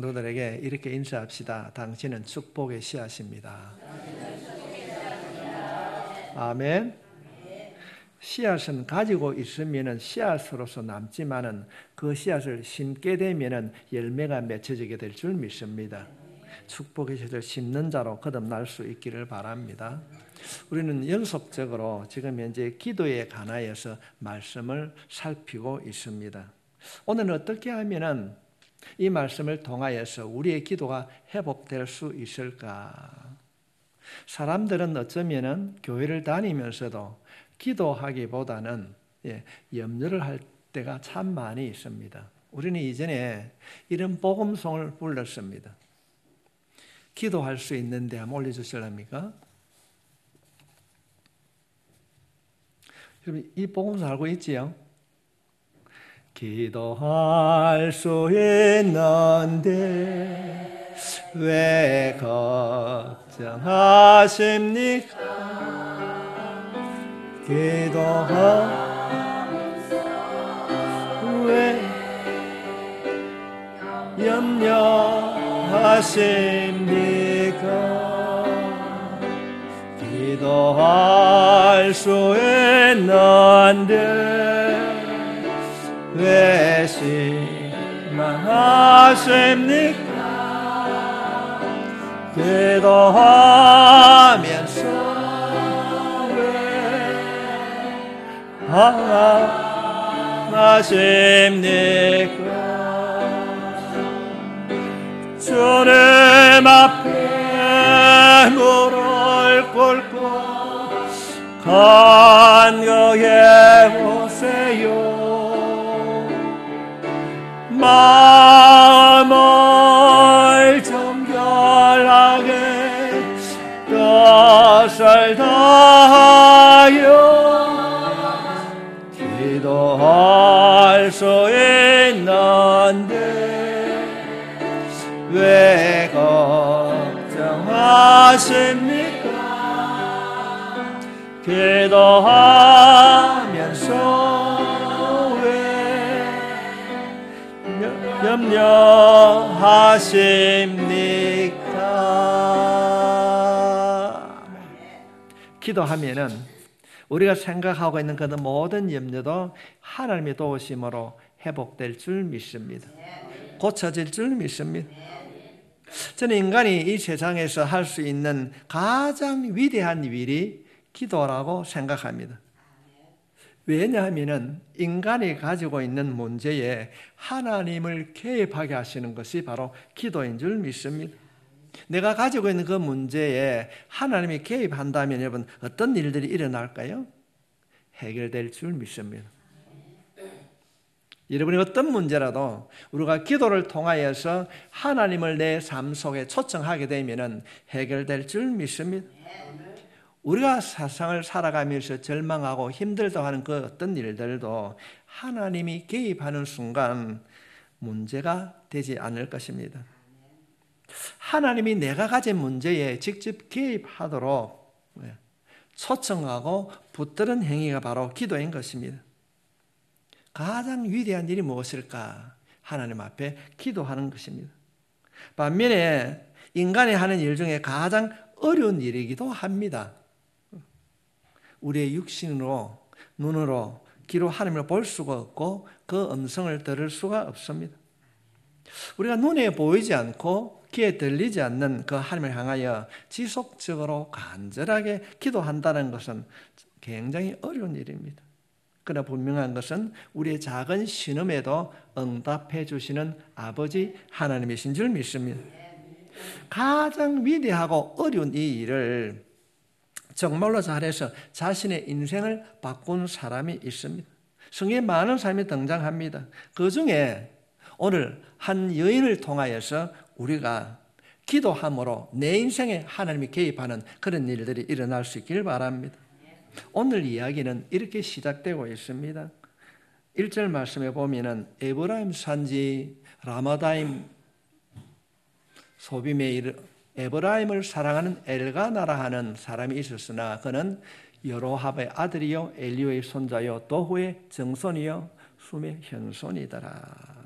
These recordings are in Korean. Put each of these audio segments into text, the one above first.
성도들에게 이렇게 인사합시다. 당신은 축복의 씨앗입니다. 아멘. 씨앗은 가지고 있으면 씨앗으로서 남지만은 그 씨앗을 심게 되면 열매가 맺혀지게 될 줄 믿습니다. 축복의 씨앗을 심는 자로 거듭날 수 있기를 바랍니다. 우리는 연속적으로 지금 현재 기도에 관하여서 말씀을 살피고 있습니다. 오늘은 어떻게 하면은 이 말씀을 통하여서 우리의 기도가 회복될 수 있을까? 사람들은 어쩌면은 교회를 다니면서도 기도하기보다는 염려를 할 때가 참 많이 있습니다. 우리는 이전에 이런 복음송을 불렀습니다. 기도할 수 있는데 한번 올려주실랍니까? 여러분 이 복음송 알고 있지요? 기도할 수 있는데 왜 걱정하십니까? 기도하면서 왜 염려하십니까? 기도할 수 있는데 왜 실망하십니까? 기도하면서 왜 하십니까? 주님 앞에 무릎 꿇고 간구해 보세요. 마음을 정결하게 뜻을 다하여 기도할 수 있는데 왜 걱정하십니까? 기도하면서 염려하십니까? 기도하면은 우리가 생각하고 있는 그 모든 염려도 하나님의 도우심으로 회복될 줄 믿습니다. 고쳐질 줄 믿습니다. 저는 인간이 이 세상에서 할 수 있는 가장 위대한 일이 기도라고 생각합니다. 왜냐하면 인간이 가지고 있는 문제에 하나님을 개입하게 하시는 것이 바로 기도인 줄 믿습니다. 내가 가지고 있는 그 문제에 하나님이 개입한다면 여러분 어떤 일들이 일어날까요? 해결될 줄 믿습니다. 여러분이 어떤 문제라도 우리가 기도를 통하여서 하나님을 내 삶 속에 초청하게 되면 해결될 줄 믿습니다. 우리가 세상을 살아가면서 절망하고 힘들다고 하는 그 어떤 일들도 하나님이 개입하는 순간 문제가 되지 않을 것입니다. 하나님이 내가 가진 문제에 직접 개입하도록 초청하고 붙드는 행위가 바로 기도인 것입니다. 가장 위대한 일이 무엇일까? 하나님 앞에 기도하는 것입니다. 반면에 인간이 하는 일 중에 가장 어려운 일이기도 합니다. 우리의 육신으로, 눈으로, 귀로 하나님을 볼 수가 없고 그 음성을 들을 수가 없습니다. 우리가 눈에 보이지 않고 귀에 들리지 않는 그 하나님을 향하여 지속적으로 간절하게 기도한다는 것은 굉장히 어려운 일입니다. 그러나 분명한 것은 우리의 작은 신음에도 응답해 주시는 아버지 하나님이신 줄 믿습니다. 가장 위대하고 어려운 이 일을 정말로 잘해서 자신의 인생을 바꾼 사람이 있습니다. 성경에 많은 사람이 등장합니다. 그 중에 오늘 한 여인을 통하여서 우리가 기도함으로 내 인생에 하나님이 개입하는 그런 일들이 일어날 수 있길 바랍니다. 오늘 이야기는 이렇게 시작되고 있습니다. 1절 말씀에 보면은 에브라임 산지 라마다임 소빔에 에브라임을 사랑하는 엘가나라 하는 사람이 있었으나 그는 여로합의 아들이요 엘리오의 손자요 도후의 정손이요 숨의 현손이더라.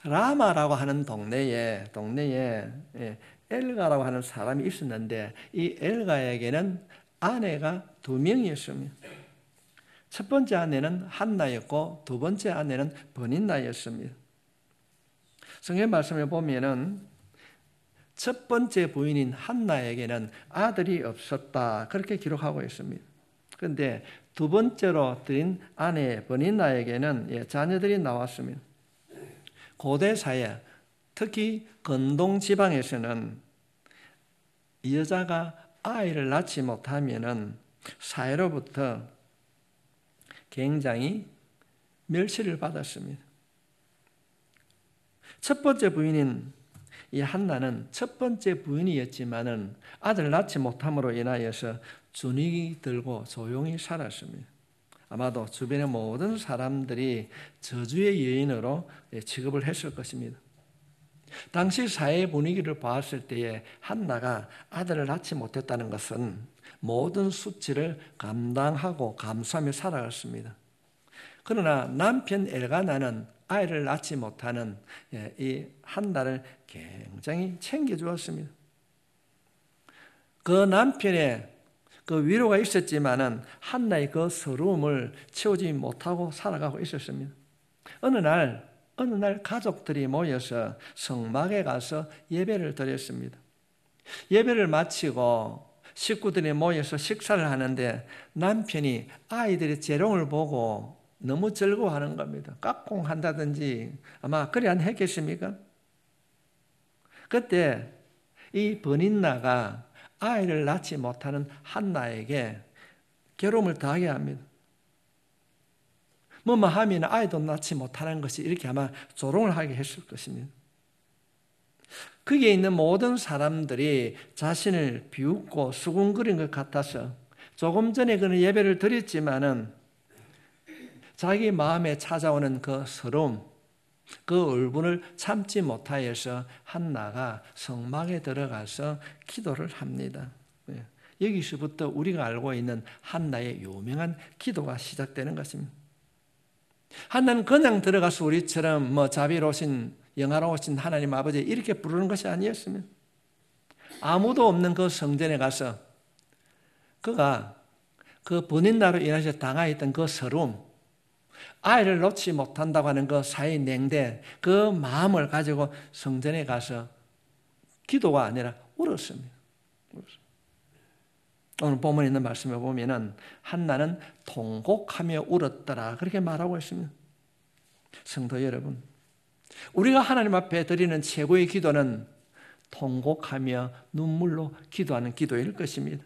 라마라고 하는 동네에 엘가라고 하는 사람이 있었는데 이 엘가에게는 아내가 2명이었습니다. 첫 번째 아내는 한나였고 두 번째 아내는 버닌나였습니다. 성경 말씀을 보면은 첫 번째 부인인 한나에게는 아들이 없었다 그렇게 기록하고 있습니다. 그런데 두 번째로 드린 아내 버닌나에게는 자녀들이 나왔습니다. 고대 사회 특히 건동 지방에서는 여자가 아이를 낳지 못하면은 사회로부터 굉장히 멸시를 받았습니다. 첫 번째 부인인 이 한나는 첫 번째 부인이었지만은 아들 낳지 못함으로 인하여서 분위기 들고 조용히 살았습니다. 아마도 주변의 모든 사람들이 저주의 여인으로 취급을 했을 것입니다. 당시 사회 분위기를 보았을 때에 한나가 아들을 낳지 못했다는 것은 모든 수치를 감당하고 감수하며 살아갔습니다. 그러나 남편 엘가나는 아이를 낳지 못하는 이 한나를 굉장히 챙겨주었습니다. 그 남편의 그 위로가 있었지만은 한나의 그 서러움을 채우지 못하고 살아가고 있었습니다. 어느 날 가족들이 모여서 성막에 가서 예배를 드렸습니다. 예배를 마치고 식구들이 모여서 식사를 하는데 남편이 아이들의 재롱을 보고 너무 즐거워하는 겁니다. 깍공한다든지 아마 그래 안 했겠습니까? 그때 이 버닌나가 아이를 낳지 못하는 한나에게 괴로움을 더하게 합니다. 뭐뭐 하면 아이도 낳지 못하는 것이 이렇게 아마 조롱을 하게 했을 것입니다. 거기에 있는 모든 사람들이 자신을 비웃고 수군거린 것 같아서 조금 전에 그는 예배를 드렸지만은 자기 마음에 찾아오는 그 서러움, 그 울분을 참지 못하여서 한나가 성막에 들어가서 기도를 합니다. 여기서부터 우리가 알고 있는 한나의 유명한 기도가 시작되는 것입니다. 한나는 그냥 들어가서 우리처럼 자비로우신 영화로우신 하나님 아버지 이렇게 부르는 것이 아니었습니다. 아무도 없는 그 성전에 가서 그가 그 버닌나로 인해서 당하였던 그 서러움, 아이를 놓지 못한다고 하는 그 사의 냉대, 그 마음을 가지고 성전에 가서 기도가 아니라 울었습니다. 오늘 본문에 있는 말씀을 보면은 한나는 통곡하며 울었더라 그렇게 말하고 있습니다. 성도 여러분, 우리가 하나님 앞에 드리는 최고의 기도는 통곡하며 눈물로 기도하는 기도일 것입니다.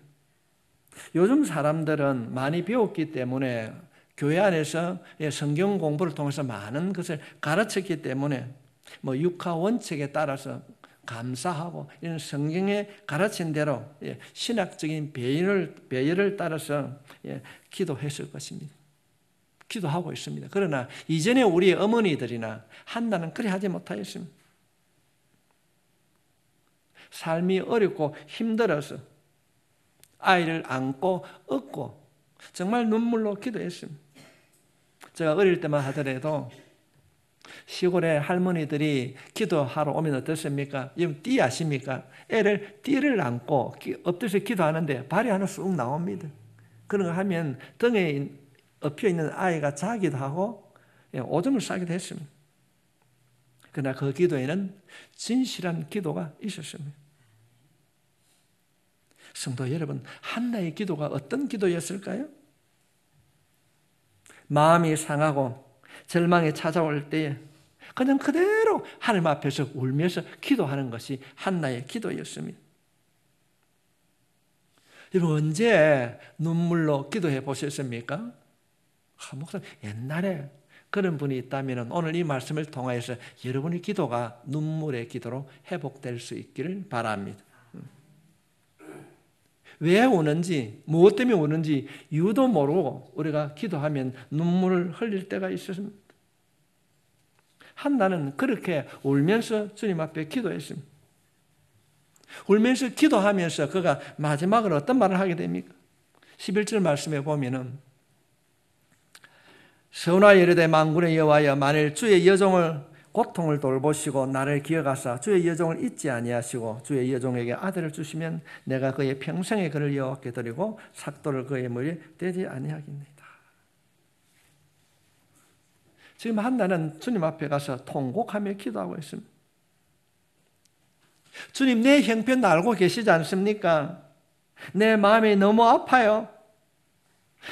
요즘 사람들은 많이 배웠기 때문에 교회 안에서 성경 공부를 통해서 많은 것을 가르쳤기 때문에 육하 원칙에 따라서 감사하고 이런 성경에 가르친 대로 신학적인 배열을 따라서 기도했을 것입니다. 기도하고 있습니다. 그러나 이전에 우리의 어머니들이나 한나는 그리 하지 못하였습니다. 삶이 어렵고 힘들어서 아이를 안고 업고 정말 눈물로 기도했습니다. 제가 어릴 때만 하더라도 시골에 할머니들이 기도하러 오면 어떻습니까? 띠 아십니까? 띠를 안고 엎드려서 기도하는데 발이 하나 쑥 나옵니다. 그런 거 하면 등에 엎여 있는 아이가 자기도 하고 오줌을 싸기도 했습니다. 그러나 그 기도에는 진실한 기도가 있었습니다. 성도 여러분, 한나의 기도가 어떤 기도였을까요? 마음이 상하고 절망이 찾아올 때에 그냥 그대로 하나님 앞에서 울면서 기도하는 것이 한나의 기도였습니다. 여러분, 언제 눈물로 기도해 보셨습니까? 목사님, 옛날에 그런 분이 있다면 오늘 이 말씀을 통하여서 여러분의 기도가 눈물의 기도로 회복될 수 있기를 바랍니다. 왜 우는지, 무엇 때문에 우는지 이유도 모르고 우리가 기도하면 눈물을 흘릴 때가 있었습니다. 한나는 그렇게 울면서 주님 앞에 기도했습니다. 울면서 기도하면서 그가 마지막으로 어떤 말을 하게 됩니까? 11절 말씀에 보면은 선화 이르되 만군의 여호와여 만일 주의 여종을 고통을 돌보시고 나를 기억하사 주의 여종을 잊지 아니하시고 주의 여종에게 아들을 주시면 내가 그의 평생에 그를 여호와께 드리고 삭도를 그의 머리에 떼지 아니하겠나이다. 지금 한나는 주님 앞에 가서 통곡하며 기도하고 있습니다. 주님, 내 형편 알고 계시지 않습니까? 내 마음이 너무 아파요.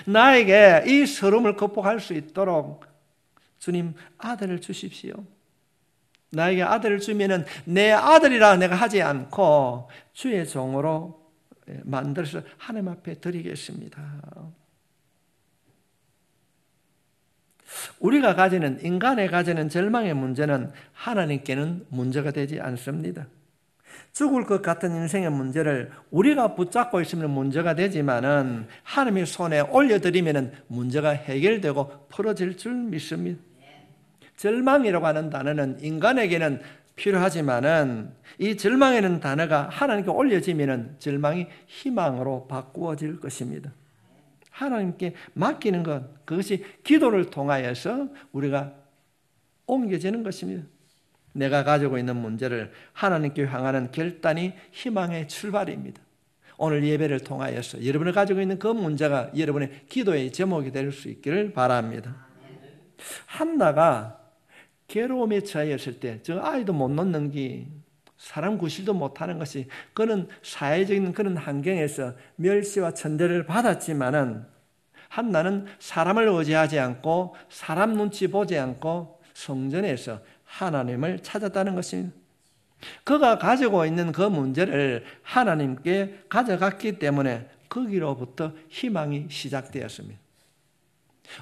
나에게 이 서름을 극복할 수 있도록 주님 아들을 주십시오. 나에게 아들을 주면은 내 아들이라 내가 하지 않고 주의 종으로 만들어서 하나님 앞에 드리겠습니다. 우리가 가지는, 인간이 가지는 절망의 문제는 하나님께는 문제가 되지 않습니다. 죽을 것 같은 인생의 문제를 우리가 붙잡고 있으면 문제가 되지만은 하나님의 손에 올려드리면 문제가 해결되고 풀어질 줄 믿습니다. 절망이라고 하는 단어는 인간에게는 필요하지만은 이 절망이라는 단어가 하나님께 올려지면 절망이 희망으로 바꾸어질 것입니다. 하나님께 맡기는 것, 그것이 기도를 통하여서 우리가 옮겨지는 것입니다. 내가 가지고 있는 문제를 하나님께 향하는 결단이 희망의 출발입니다. 오늘 예배를 통하여서 여러분이 가지고 있는 그 문제가 여러분의 기도의 제목이 될 수 있기를 바랍니다. 한나가 괴로움에 처하였을 때 저 아이도 못 놓는 게 사람 구실도 못하는 것이 그는 사회적인 그런 환경에서 멸시와 천대를 받았지만은 한나는 사람을 의지하지 않고 사람 눈치 보지 않고 성전에서 하나님을 찾았다는 것입니다. 그가 가지고 있는 그 문제를 하나님께 가져갔기 때문에 거기로부터 희망이 시작되었습니다.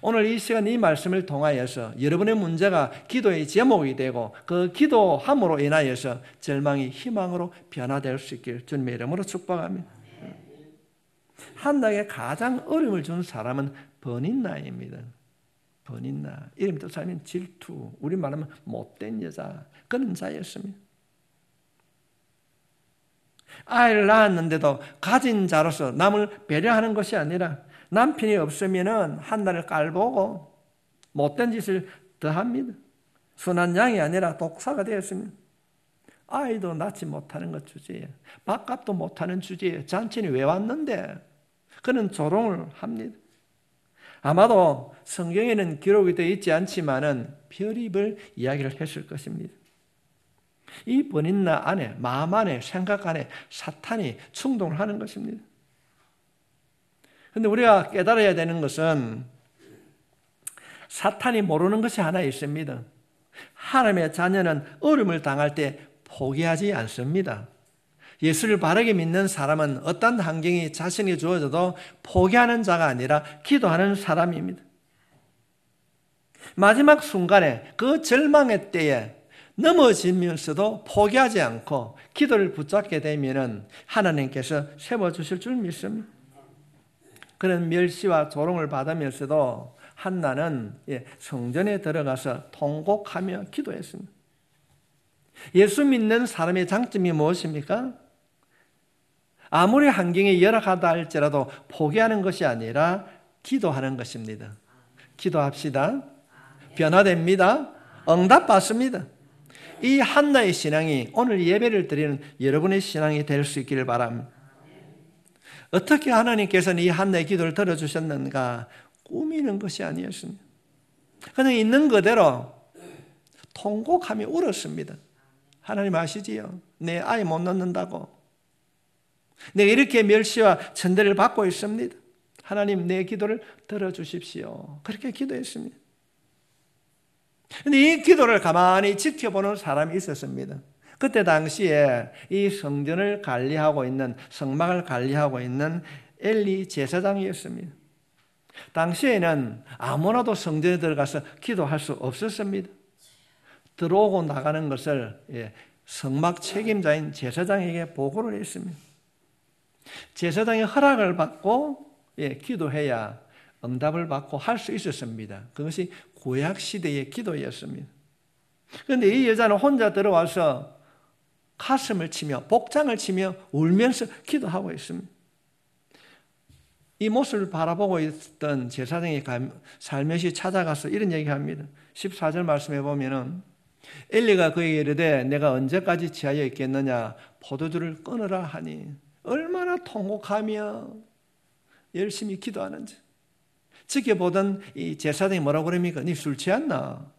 오늘 이 시간 이 말씀을 통하여서 여러분의 문제가 기도의 제목이 되고 그 기도함으로 인하여서 절망이 희망으로 변화될 수 있기를 주님의 이름으로 축복합니다. 한나에게 가장 어려움을 준 사람은 버닌나입니다. 버닌나, 이름 뜻 하면 질투, 우리말 하면 못된 여자, 그런 자였습니다. 아이를 낳았는데도 가진 자로서 남을 배려하는 것이 아니라 남편이 없으면 한나를 깔보고 못된 짓을 더합니다. 순한 양이 아니라 독사가 되었습니다. 아이도 낳지 못하는 것 주제에, 밥값도 못하는 주제에 잔치는 왜 왔는데 그는 조롱을 합니다. 아마도 성경에는 기록이 되어 있지 않지만은 별의별 이야기를 했을 것입니다. 이 버닌나 안에, 마음 안에, 생각 안에 사탄이 충동을 하는 것입니다. 그런데 우리가 깨달아야 되는 것은 사탄이 모르는 것이 하나 있습니다. 하나님의 자녀는 어려움을 당할 때 포기하지 않습니다. 예수를 바르게 믿는 사람은 어떤 환경이 자신이 주어져도 포기하는 자가 아니라 기도하는 사람입니다. 마지막 순간에 그 절망의 때에 넘어지면서도 포기하지 않고 기도를 붙잡게 되면 하나님께서 세워주실 줄 믿습니다. 그런 멸시와 조롱을 받으면서도 한나는 성전에 들어가서 통곡하며 기도했습니다. 예수 믿는 사람의 장점이 무엇입니까? 아무리 환경이 열악하다 할지라도 포기하는 것이 아니라 기도하는 것입니다. 기도합시다. 변화됩니다. 응답받습니다. 이 한나의 신앙이 오늘 예배를 드리는 여러분의 신앙이 될 수 있기를 바랍니다. 어떻게 하나님께서는 이 한나의 기도를 들어주셨는가? 꾸미는 것이 아니었습니다. 그냥 있는 그대로 통곡하며 울었습니다. 하나님 아시지요? 내 아이 못 낳는다고. 내가 이렇게 멸시와 천대를 받고 있습니다. 하나님 내 기도를 들어주십시오. 그렇게 기도했습니다. 그런데 이 기도를 가만히 지켜보는 사람이 있었습니다. 그때 당시에 이 성전을 관리하고 있는, 성막을 관리하고 있는 엘리 제사장이었습니다. 당시에는 아무나도 성전에 들어가서 기도할 수 없었습니다. 들어오고 나가는 것을 성막 책임자인 제사장에게 보고를 했습니다. 제사장의 허락을 받고 기도해야 응답을 받고 할 수 있었습니다. 그것이 구약시대의 기도였습니다. 그런데 이 여자는 혼자 들어와서 가슴을 치며 복장을 치며 울면서 기도하고 있습니다. 이 모습을 바라보고 있던 제사장이 살며시 찾아가서 이런 얘기합니다. 14절 말씀해 보면은 엘리가 그에게 이르되 내가 언제까지 취하여 있겠느냐 포도주를 끊으라 하니 얼마나 통곡하며 열심히 기도하는지. 지켜보던 이 제사장이 뭐라고 그럽니까? 니 술 취했나?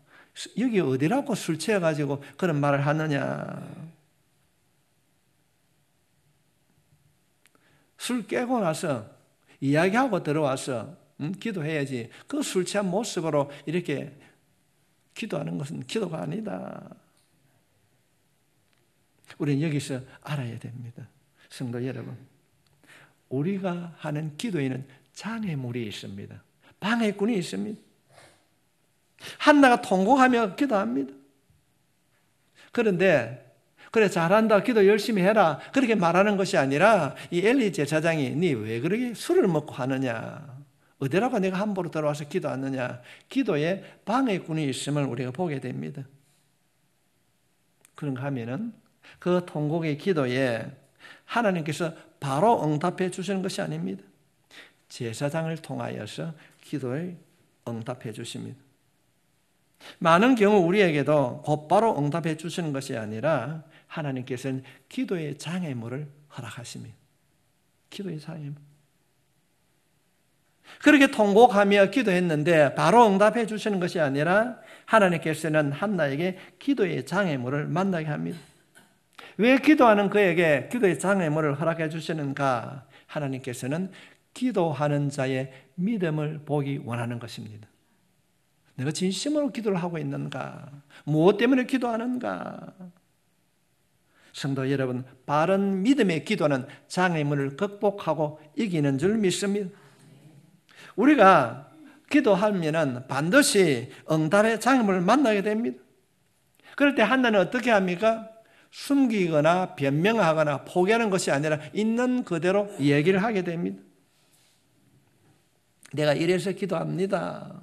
여기 어디라고 술 취해가지고 그런 말을 하느냐. 술 깨고 나서 이야기하고 들어와서 기도해야지. 그 술 취한 모습으로 이렇게 기도하는 것은 기도가 아니다. 우리는 여기서 알아야 됩니다. 성도 여러분, 우리가 하는 기도에는 장애물이 있습니다. 방해꾼이 있습니다. 한나가 통곡하며 기도합니다. 그런데 그래 잘한다, 기도 열심히 해라, 그렇게 말하는 것이 아니라 이 엘리 제사장이 니 왜 그렇게 술을 먹고 하느냐, 어디라고 내가 함부로 들어와서 기도하느냐, 기도에 방해꾼이 있음을 우리가 보게 됩니다. 그런가 하면은 그 통곡의 기도에 하나님께서 바로 응답해 주시는 것이 아닙니다. 제사장을 통하여서 기도에 응답해 주십니다. 많은 경우 우리에게도 곧바로 응답해 주시는 것이 아니라 하나님께서는 기도의 장애물을 허락하십니다. 기도의 장애물. 그렇게 통곡하며 기도했는데 바로 응답해 주시는 것이 아니라 하나님께서는 한나에게 기도의 장애물을 만나게 합니다. 왜 기도하는 그에게 기도의 장애물을 허락해 주시는가? 하나님께서는 기도하는 자의 믿음을 보기 원하는 것입니다. 내가 진심으로 기도를 하고 있는가? 무엇 때문에 기도하는가? 성도 여러분, 바른 믿음의 기도는 장애물을 극복하고 이기는 줄 믿습니다. 우리가 기도하면 반드시 응답의 장애물을 만나게 됩니다. 그럴 때 한나는 어떻게 합니까? 숨기거나 변명하거나 포기하는 것이 아니라 있는 그대로 얘기를 하게 됩니다. 내가 이래서 기도합니다.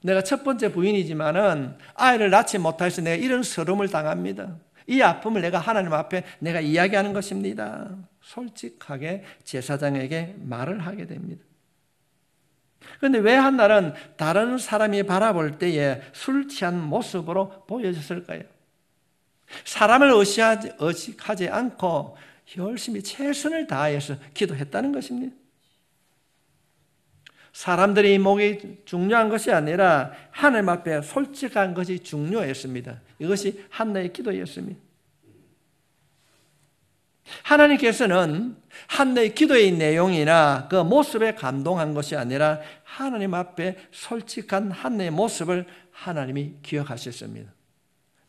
내가 첫 번째 부인이지만은 아이를 낳지 못해서 내가 이런 서름을 당합니다. 이 아픔을 내가 하나님 앞에 내가 이야기하는 것입니다. 솔직하게 제사장에게 말을 하게 됩니다. 그런데 왜 한날은 다른 사람이 바라볼 때에 술 취한 모습으로 보여졌을까요? 사람을 의식하지 않고 열심히 최선을 다해서 기도했다는 것입니다. 사람들의 목이 중요한 것이 아니라 하나님 앞에 솔직한 것이 중요했습니다. 이것이 한나의 기도였습니다. 하나님께서는 한나의 기도의 내용이나 그 모습에 감동한 것이 아니라 하나님 앞에 솔직한 한나의 모습을 하나님이 기억하셨습니다.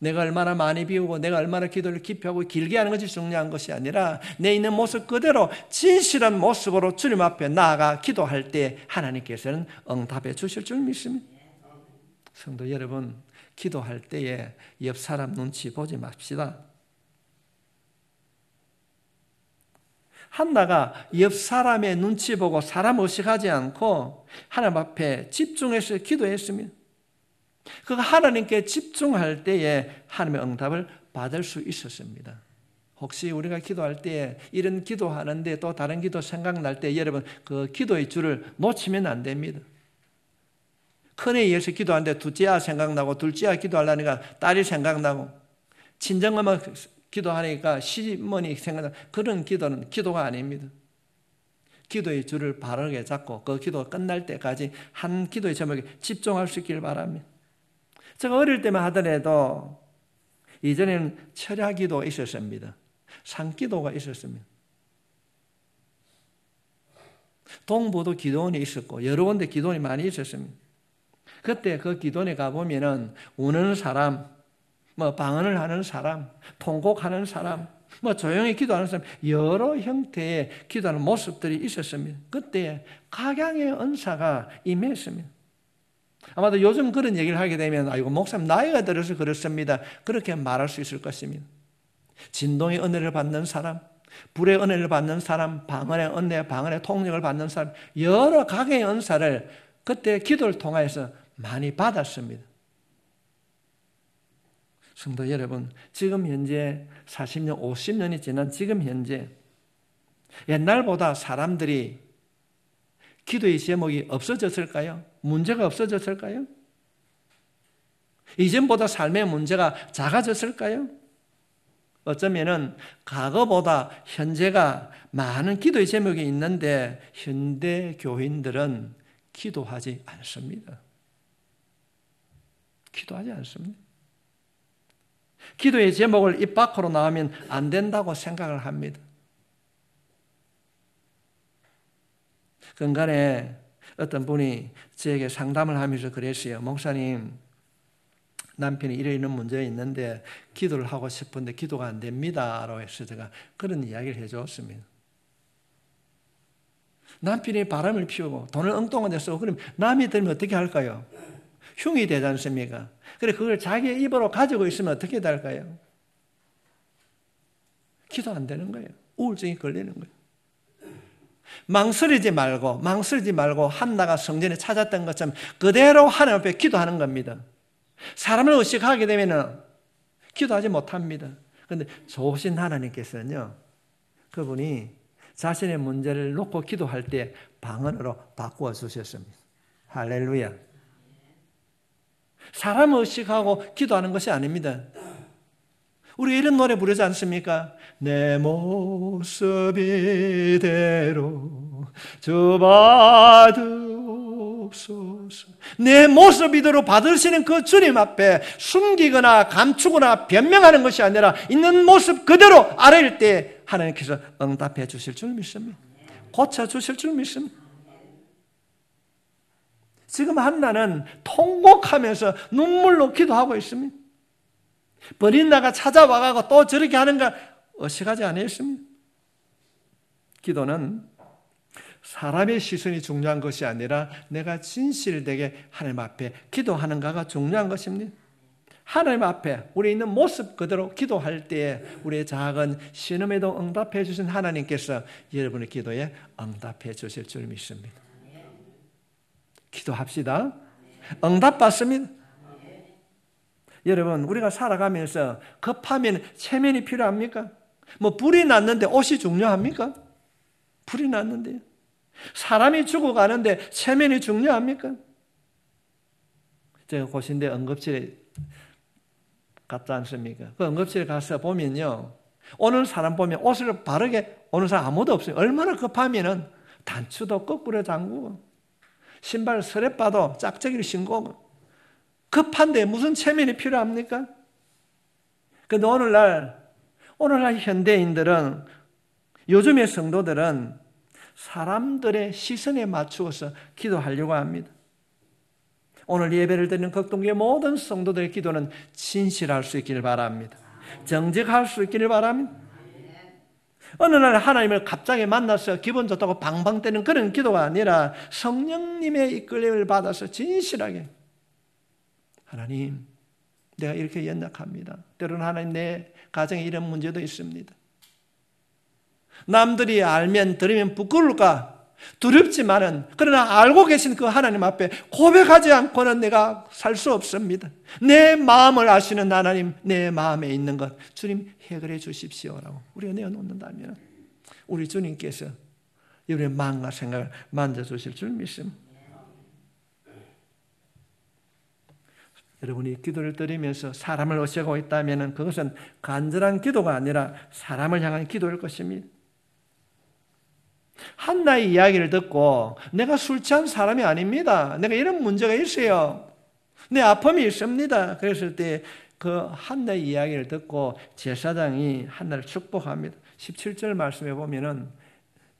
내가 얼마나 많이 비우고 내가 얼마나 기도를 깊이 하고 길게 하는 것이 중요한 것이 아니라 내 있는 모습 그대로 진실한 모습으로 주님 앞에 나아가 기도할 때 하나님께서는 응답해 주실 줄 믿습니다. 성도 여러분, 기도할 때에 옆 사람 눈치 보지 맙시다. 한나가 옆 사람의 눈치 보고 사람 의식하지 않고 하나님 앞에 집중해서 기도했습니다. 그 하나님께 집중할 때에 하나님의 응답을 받을 수 있었습니다. 혹시 우리가 기도할 때에 이런 기도하는데 또 다른 기도 생각날 때 여러분 그 기도의 줄을 놓치면 안 됩니다. 큰애 위해서 기도하는데 둘째아 생각나고 둘째아 기도하려니까 딸이 생각나고 친정엄마 기도하니까 시어머니 생각나고 그런 기도는 기도가 아닙니다. 기도의 줄을 바르게 잡고 그 기도가 끝날 때까지 한 기도의 제목에 집중할 수 있기를 바랍니다. 제가 어릴 때만 하더라도 이전에는 철야기도가 있었습니다. 산기도가 있었습니다. 동부도 기도원이 있었고 여러 군데 기도원이 많이 있었습니다. 그때 그 기도원에 가보면은 우는 사람, 방언을 하는 사람, 통곡하는 사람, 조용히 기도하는 사람, 여러 형태의 기도하는 모습들이 있었습니다. 그때 각양의 은사가 임했습니다. 아마도 요즘 그런 얘기를 하게 되면 아이고 목사님 나이가 들어서 그렇습니다. 그렇게 말할 수 있을 것입니다. 진동의 은혜를 받는 사람, 불의 은혜를 받는 사람, 방언의 은혜, 방언의 통력을 받는 사람, 여러 각의 은사를 그때 기도를 통해서 많이 받았습니다. 성도 여러분, 지금 현재 40년, 50년이 지난 지금 현재 옛날보다 사람들이 기도의 제목이 없어졌을까요? 문제가 없어졌을까요? 이전보다 삶의 문제가 작아졌을까요? 어쩌면은 과거보다 현재가 많은 기도의 제목이 있는데 현대 교인들은 기도하지 않습니다. 기도하지 않습니다. 기도의 제목을 입 밖으로 나오면 안 된다고 생각을 합니다. 근간에 어떤 분이 저에게 상담을 하면서 그랬어요. 목사님, 남편이 이런 문제가 있는데 기도를 하고 싶은데 기도가 안 됩니다 라고 해서 제가 그런 이야기를 해줬습니다. 남편이 바람을 피우고 돈을 엉뚱하게 쓰고 그럼 남이 들면 어떻게 할까요? 흉이 되지 않습니까? 그래 그걸 자기의 입으로 가지고 있으면 어떻게 될까요? 기도 안 되는 거예요. 우울증이 걸리는 거예요. 망설이지 말고 한나가 성전에 찾았던 것처럼 그대로 하나님 앞에 기도하는 겁니다. 사람을 의식하게 되면 기도하지 못합니다. 그런데 좋으신 하나님께서는요, 그분이 자신의 문제를 놓고 기도할 때 방언으로 바꾸어 주셨습니다. 할렐루야. 사람을 의식하고 기도하는 것이 아닙니다. 우리 이런 노래 부르지 않습니까? 내 모습 이대로 주받으옵소서. 내 모습 이대로 받으시는 그 주님 앞에 숨기거나 감추거나 변명하는 것이 아니라 있는 모습 그대로 아뢰일 때 하나님께서 응답해 주실 줄 믿습니다. 고쳐 주실 줄 믿습니다. 지금 한나는 통곡하면서 눈물로 기도하고 있습니다. 버린나가 찾아와가고 또 저렇게 하는가 의식하지 않았습니다. 기도는 사람의 시선이 중요한 것이 아니라 내가 진실되게 하나님 앞에 기도하는가가 중요한 것입니다. 하나님 앞에 우리 있는 모습 그대로 기도할 때에 우리의 작은 신음에도 응답해 주신 하나님께서 여러분의 기도에 응답해 주실 줄 믿습니다. 기도합시다. 응답받습니다. 여러분, 우리가 살아가면서 급하면 체면이 필요합니까? 뭐 불이 났는데 옷이 중요합니까? 불이 났는데 사람이 죽어가는데 체면이 중요합니까? 제가 고신대 응급실에 갔지 않습니까? 그 응급실에 가서 보면요, 오는 사람 보면 옷을 바르게 오는 사람 아무도 없어요. 얼마나 급하면은 단추도 거꾸로 잠그고 신발 서랍봐도 짝짝이를 신고 급한데 무슨 체면이 필요합니까? 근데 오늘날 현대인들은, 요즘의 성도들은 사람들의 시선에 맞추어서 기도하려고 합니다. 오늘 예배를 드리는 극동교회 모든 성도들의 기도는 진실할 수 있기를 바랍니다. 정직할 수 있기를 바랍니다. 어느 날 하나님을 갑자기 만나서 기분 좋다고 방방 뜨는 그런 기도가 아니라 성령님의 이끌림을 받아서 진실하게, 하나님, 내가 이렇게 연약합니다. 때로는 하나님, 내 가정에 이런 문제도 있습니다. 남들이 알면 들으면 부끄러울까 두렵지만은, 그러나 알고 계신 그 하나님 앞에 고백하지 않고는 내가 살 수 없습니다. 내 마음을 아시는 하나님, 내 마음에 있는 것 주님 해결해 주십시오라고 우리가 내어놓는다면 우리 주님께서 여러분의 마음과 생각을 만져주실 줄 믿습니다. 여러분이 기도를 드리면서 사람을 의식하고 있다면 그것은 간절한 기도가 아니라 사람을 향한 기도일 것입니다. 한나의 이야기를 듣고 내가 술 취한 사람이 아닙니다. 내가 이런 문제가 있어요. 내 아픔이 있습니다. 그랬을 때 그 한나의 이야기를 듣고 제사장이 한나를 축복합니다. 17절 말씀에 보면은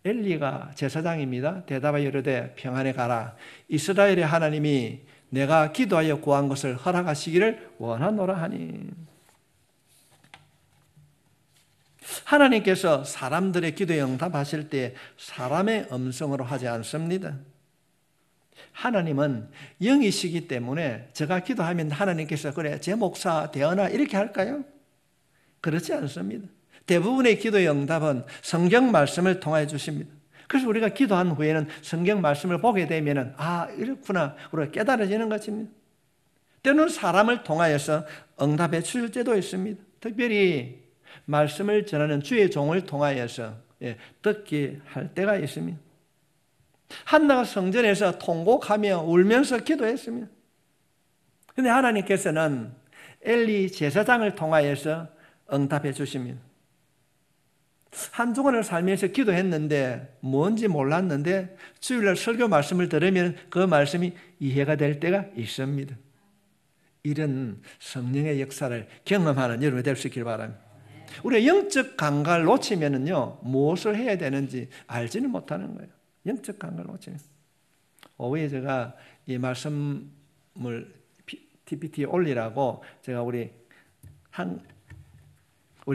엘리가 제사장입니다. 대답하여 이르되 평안에 가라. 이스라엘의 하나님이 내가 기도하여 구한 것을 허락하시기를 원하노라 하니. 하나님께서 사람들의 기도에 응답하실 때 사람의 음성으로 하지 않습니다. 하나님은 영이시기 때문에 제가 기도하면 하나님께서 그래 제 목사 되어나 이렇게 할까요? 그렇지 않습니다. 대부분의 기도의 응답은 성경 말씀을 통하여 주십니다. 그래서 우리가 기도한 후에는 성경 말씀을 보게 되면 이렇구나 우리가 깨달아지는 것입니다. 때로는 사람을 통하여서 응답해 주실 때도 있습니다. 특별히 말씀을 전하는 주의 종을 통하여서 듣게 할 때가 있습니다. 한나가 성전에서 통곡하며 울면서 기도했습니다. 그런데 하나님께서는 엘리 제사장을 통하여서 응답해 주십니다. 한동안을 살면서 기도했는데 뭔지 몰랐는데 주일날 설교 말씀을 들으면 그 말씀이 이해가 될 때가 있습니다. 이런 성령의 역사를 경험하는 여러분이 될 수 있길 바랍니다. 우리가 영적 감각을 놓치면은요, 무엇을 해야 되는지 알지는 못하는 거예요. 영적 감각을 놓치면. 오후에 제가 이 말씀을 PPT에 올리라고 제가 우리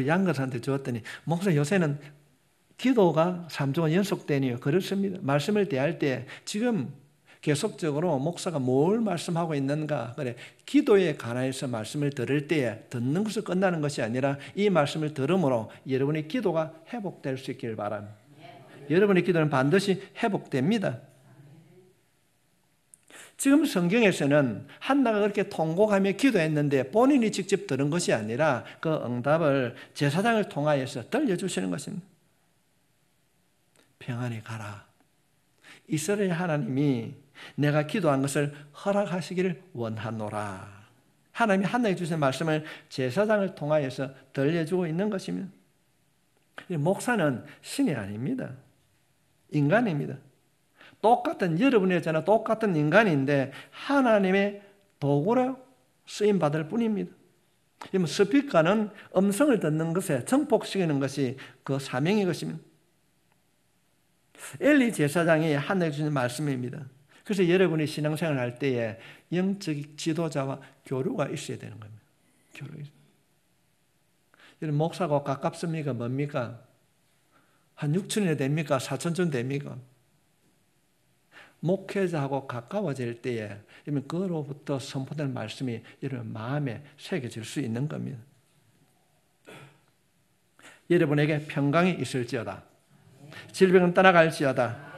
양것한테 주었더니, 목사 요새는 기도가 3주간 연속되네요. 그렇습니다. 말씀을 대할 때 지금 계속적으로 목사가 뭘 말씀하고 있는가, 그래, 기도에 관해서 말씀을 들을 때에 듣는 것을 끝나는 것이 아니라 이 말씀을 들음으로 여러분의 기도가 회복될 수 있기를 바랍니다. 여러분의 기도는 반드시 회복됩니다. 지금 성경에서는 한나가 그렇게 통곡하며 기도했는데 본인이 직접 들은 것이 아니라 그 응답을 제사장을 통하여서 들려주시는 것입니다. 평안히 가라. 이스라엘 하나님이 내가 기도한 것을 허락하시기를 원하노라. 하나님이 한나에게 주신 말씀을 제사장을 통하여서 들려주고 있는 것입니다. 목사는 신이 아닙니다. 인간입니다. 똑같은, 여러분의 저나 똑같은 인간인데 하나님의 도구로 쓰임받을 뿐입니다. 스피커는 음성을 듣는 것에 정복시키는 것이 그 사명의 것입니다. 엘리 제사장이 하나님께 주신 말씀입니다. 그래서 여러분이 신앙생활을 할 때에 영적 지도자와 교류가 있어야 되는 겁니다. 여러분, 목사가 가깝습니까? 뭡니까? 한 6천이 됩니까? 4천쯤 됩니까? 목회자하고 가까워질 때에 그로부터 선포된 말씀이 여러분 마음에 새겨질 수 있는 겁니다. 여러분에게 평강이 있을지어다. 질병은 떠나갈지어다.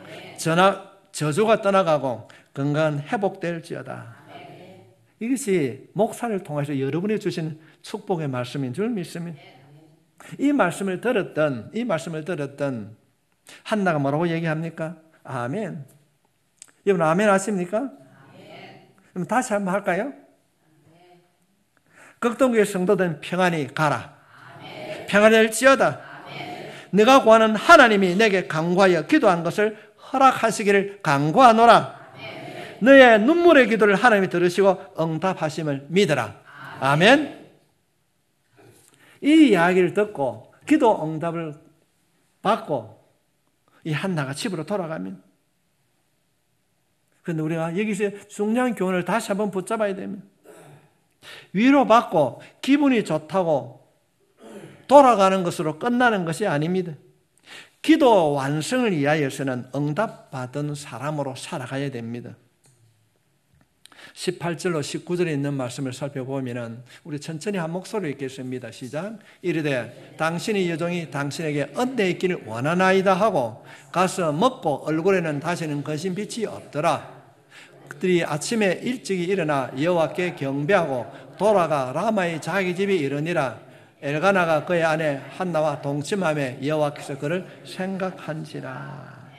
저주가 떠나가고 건강은 회복될지어다. 이것이 목사를 통해서 여러분이 주신 축복의 말씀인 줄 믿습니다. 이 말씀을 들었던 한나가 뭐라고 얘기합니까? 아멘. 여러분 아멘 하십니까? 그럼 다시 한번 할까요? 극동교회 성도들은 평안히 가라. 평안히 될지어다. 내가 구하는 하나님이 내게 간구하여 기도한 것을 허락하시기를 간구하노라. 너의 눈물의 기도를 하나님이 들으시고 응답하심을 믿으라. 아멘. 이 이야기를 듣고 기도 응답을 받고 이 한나가 집으로 돌아가면, 그런데 우리가 여기서 중요한 교훈을 다시 한번 붙잡아야 됩니다. 위로받고 기분이 좋다고 돌아가는 것으로 끝나는 것이 아닙니다. 기도 완성을 위하여서는 응답받은 사람으로 살아가야 됩니다. 18절로 19절에 있는 말씀을 살펴보면 우리 천천히 한 목소리로 읽겠습니다. 시작. 이르되 당신의 여종이 당신에게 은혜 있기를 원하나이다 하고 가서 먹고 얼굴에는 다시는 거신 빛이 없더라. 그들이 아침에 일찍이 일어나 여호와께 경배하고 돌아가 라마의 자기 집에 이르니라. 엘가나가 그의 아내 한나와 동침하며 여호와께서 그를 생각한지라.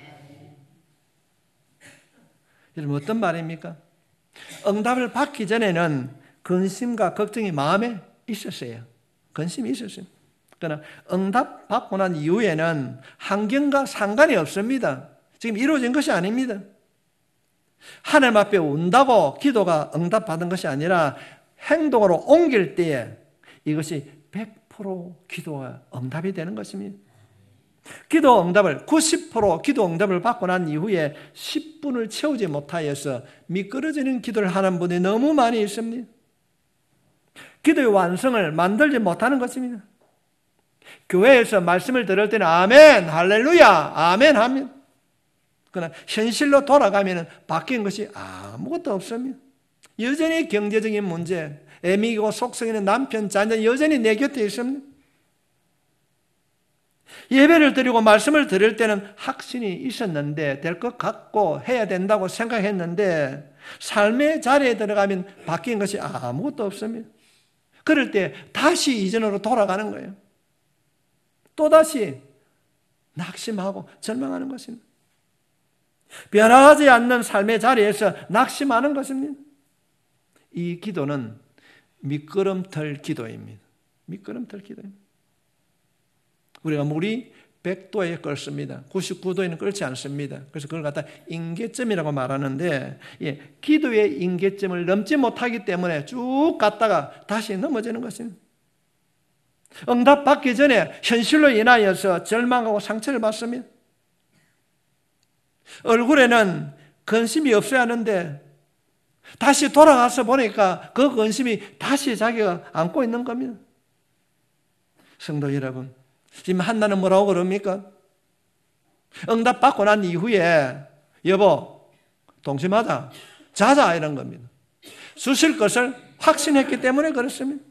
여러분 어떤 말입니까? 응답을 받기 전에는 근심과 걱정이 마음에 있었어요. 근심이 있었어요. 그러나 응답 받고 난 이후에는 환경과 상관이 없습니다. 지금 이루어진 것이 아닙니다. 하나님 앞에 운다고 기도가 응답받은 것이 아니라 행동으로 옮길 때에 이것이 100% 기도가 응답이 되는 것입니다. 기도 응답을 90% 기도 응답을 받고 난 이후에 10분을 채우지 못하여서 미끄러지는 기도를 하는 분이 너무 많이 있습니다. 기도의 완성을 만들지 못하는 것입니다. 교회에서 말씀을 들을 때는 아멘, 할렐루야, 아멘 합니다. 그러나 현실로 돌아가면 바뀐 것이 아무것도 없습니다. 여전히 경제적인 문제, 애미고 속성 있는 남편, 자녀 여전히 내 곁에 있습니다. 예배를 드리고 말씀을 들을 때는 확신이 있었는데 될 것 같고 해야 된다고 생각했는데 삶의 자리에 들어가면 바뀐 것이 아무것도 없습니다. 그럴 때 다시 이전으로 돌아가는 거예요. 또다시 낙심하고 절망하는 것입니다. 변화하지 않는 삶의 자리에서 낙심하는 것입니다. 이 기도는 미끄럼틀 기도입니다. 미끄럼틀 기도입니다. 우리가 물이 100도에 끓습니다. 99도에는 끓지 않습니다. 그래서 그걸 갖다 임계점이라고 말하는데, 기도의 임계점을 넘지 못하기 때문에 쭉 갔다가 다시 넘어지는 것입니다. 응답 받기 전에 현실로 인하여서 절망하고 상처를 받습니다. 얼굴에는 근심이 없어야 하는데 다시 돌아가서 보니까 그 근심이 다시 자기가 안고 있는 겁니다. 성도 여러분, 지금 한나는 뭐라고 그럽니까? 응답 받고 난 이후에 여보 동심하자, 자자 이런 겁니다. 주실 것을 확신했기 때문에 그렇습니다.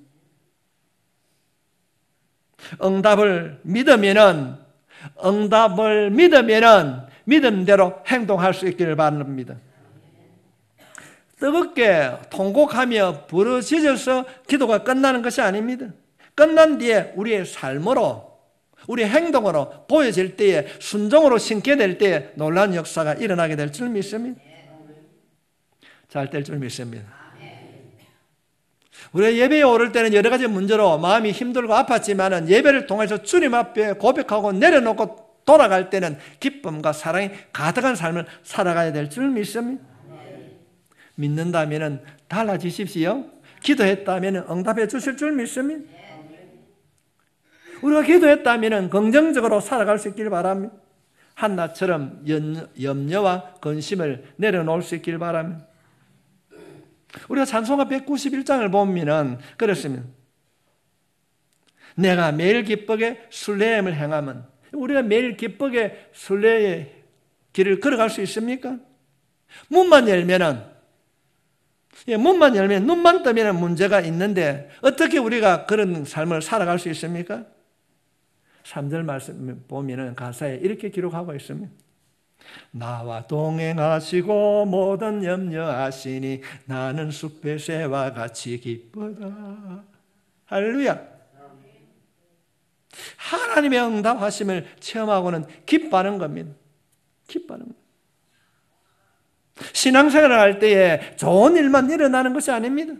응답을 믿으면은 믿음대로 행동할 수 있기를 바랍니다. 뜨겁게 통곡하며 부르짖어서 기도가 끝나는 것이 아닙니다. 끝난 뒤에 우리의 삶으로, 우리의 행동으로 보여질 때에, 순종으로 신게 될 때에 놀라운 역사가 일어나게 될 줄 믿습니다. 잘 될 줄 믿습니다. 우리가 예배에 오를 때는 여러 가지 문제로 마음이 힘들고 아팠지만 예배를 통해서 주님 앞에 고백하고 내려놓고 돌아갈 때는 기쁨과 사랑이 가득한 삶을 살아가야 될 줄 믿습니다. 믿는다면 달라지십시오. 기도했다면 응답해 주실 줄 믿습니다. 우리가 기도했다면 긍정적으로 살아갈 수 있길 바랍니다. 한나처럼 염려와 근심을 내려놓을 수 있길 바랍니다. 우리가 찬송가 191장을 보면 그렇습니다. 내가 매일 기쁘게 순례함을 행하면, 우리가 매일 기쁘게 순례의 길을 걸어갈 수 있습니까? 문만 열면 눈만 뜨면 문제가 있는데 어떻게 우리가 그런 삶을 살아갈 수 있습니까? 3절 말씀 보면 가사에 이렇게 기록하고 있습니다. 나와 동행하시고 모든 염려하시니 나는 숲의 새와 같이 기쁘다. 할렐루야. 하나님의 응답하심을 체험하고는 기뻐하는 겁니다. 기뻐하는 겁니다. 신앙생활을 할 때에 좋은 일만 일어나는 것이 아닙니다.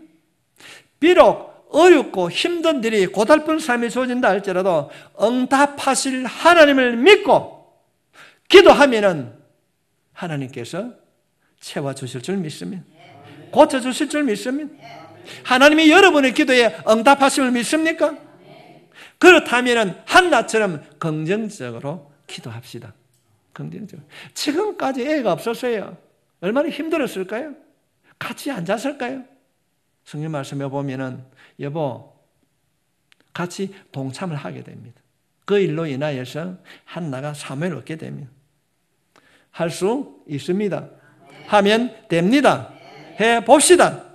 비록 어렵고 힘든 일이 고달픈 삶이 주어진다 할지라도 응답하실 하나님을 믿고 기도하면은 하나님께서 채워주실 줄 믿습니다. 고쳐주실 줄 믿습니다. 하나님이 여러분의 기도에 응답하심을 믿습니까? 그렇다면 한나처럼 긍정적으로 기도합시다. 긍정적으로. 지금까지 애가 없었어요. 얼마나 힘들었을까요? 같이 앉았을까요? 성경 말씀에 보면은 여보 같이 동참을 하게 됩니다. 그 일로 인하여서 한나가 사무엘을 얻게 됩니다. 할 수 있습니다. 하면 됩니다. 해봅시다.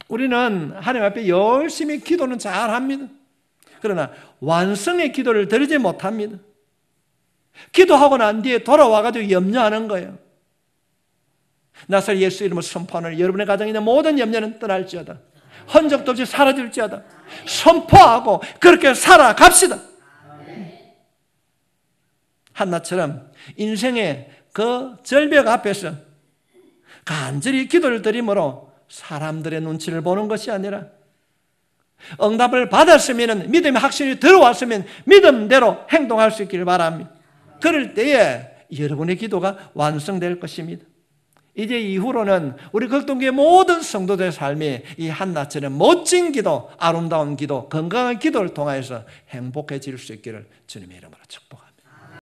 우리는 하나님 앞에 열심히 기도는 잘합니다. 그러나 완성의 기도를 드리지 못합니다. 기도하고 난 뒤에 돌아와가지고 염려하는 거예요. 나사렛 예수 이름으로 선포하는 여러분의 가정에 있는 모든 염려는 떠날지어다. 흔적도 없이 사라질지어다. 선포하고 그렇게 살아갑시다. 한나처럼 인생의 그 절벽 앞에서 간절히 기도를 드림으로 사람들의 눈치를 보는 것이 아니라 응답을 받았으면 믿음의 확신이 들어왔으면 믿음대로 행동할 수 있기를 바랍니다. 그럴 때에 여러분의 기도가 완성될 것입니다. 이제 이후로는 우리 극동교의 모든 성도들의 삶이 이 한나처럼 멋진 기도, 아름다운 기도, 건강한 기도를 통해서 행복해질 수 있기를 주님의 이름으로 축복합니다.